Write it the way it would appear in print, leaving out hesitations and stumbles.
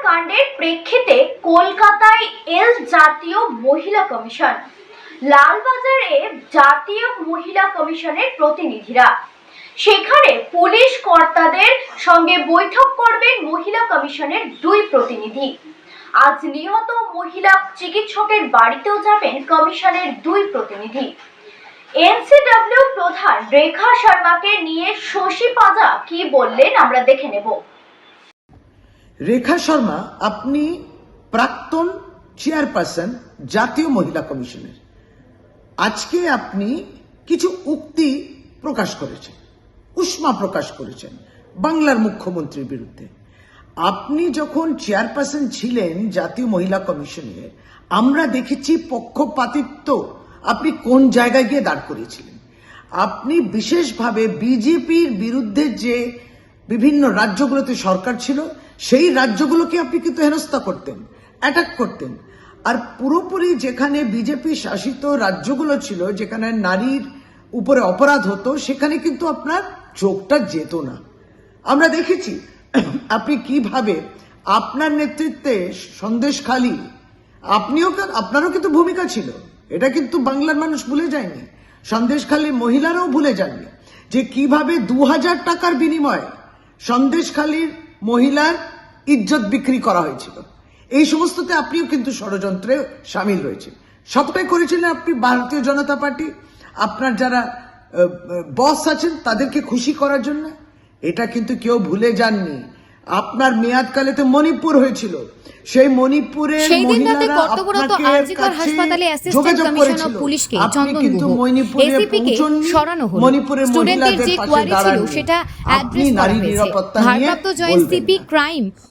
কাণ্ডের প্রেক্ষিতে কলকাতায় এল জাতীয় মহিলা কমিশন। লালবাজারে জাতীয় মহিলা কমিশনের প্রতিনিধিরা, সেখানে পুলিশ কর্তাদের সঙ্গে বৈঠক করবেন মহিলা কমিশনের দুই প্রতিনিধি। আজ নিহত মহিলা চিকিৎসকের বাড়িতেও যাবেন কমিশনের দুই প্রতিনিধি। এনসিডব্লিউ প্রধান রেখা শর্মাকে নিয়ে শশী পাজা কি বললেন আমরা দেখে নেব। রেখা শর্মা, আপনি প্রাক্তন চেয়ারপারসন জাতীয় মহিলা কমিশনের। আজকে আপনি কিছু উক্তি প্রকাশ করেছেন, উষ্মা প্রকাশ করেছেন বাংলার মুখ্যমন্ত্রীর বিরুদ্ধে। আপনি যখন চেয়ারপারসন ছিলেন জাতীয় মহিলা কমিশনে, আমরা দেখেছি পক্ষপাতিত্ব আপনি কোন জায়গায় গিয়ে দাঁড় করিয়েছিলেন। আপনি বিশেষভাবে বিজেপির বিরুদ্ধে যে বিভিন্ন রাজ্যগুলোতে সরকার ছিল, সেই রাজ্যগুলোকে আপনি কিন্তু হেনস্থা করতেন, অ্যাটাক করতেন। আর পুরোপুরি যেখানে বিজেপি শাসিত রাজ্যগুলো ছিল, যেখানে নারীর উপরে অপরাধ হতো, সেখানে কিন্তু আপনার চোখটা যেত না। আমরা দেখেছি আপনি কিভাবে আপনার নেতৃত্বে সন্দেশখালী, আপনারও কিন্তু ভূমিকা ছিল, এটা কিন্তু বাংলার মানুষ ভুলে যায়নি। সন্দেশখালী মহিলারাও ভুলে যাননি যে কিভাবে 2000 টাকার বিনিময়ে সন্দেশখালীর মহিলার ইজ্জত বিক্রি করা হয়েছিল। এই সমস্ততে আপনিও কিন্তু ষড়যন্ত্রে সামিল রয়েছেন। সবটাই করেছিলেন আপনি ভারতীয় জনতা পার্টি, আপনার যারা বস আছেন তাদেরকে খুশি করার জন্য। এটা কিন্তু কেউ ভুলে যাননি। আপনার মেয়াদকালেতে মণিপুর হয়েছিল, সেই মণিপুরের মহিলারা আপনাকে যোগাযোগ করেছিল, আপনি কিন্তু মণিপুরে পৌঁছননি, মণিপুরের মহিলাদের পাশে দাঁড়াননি। আপনি নারী নিরাপত্তা নিয়ে বলবেন না।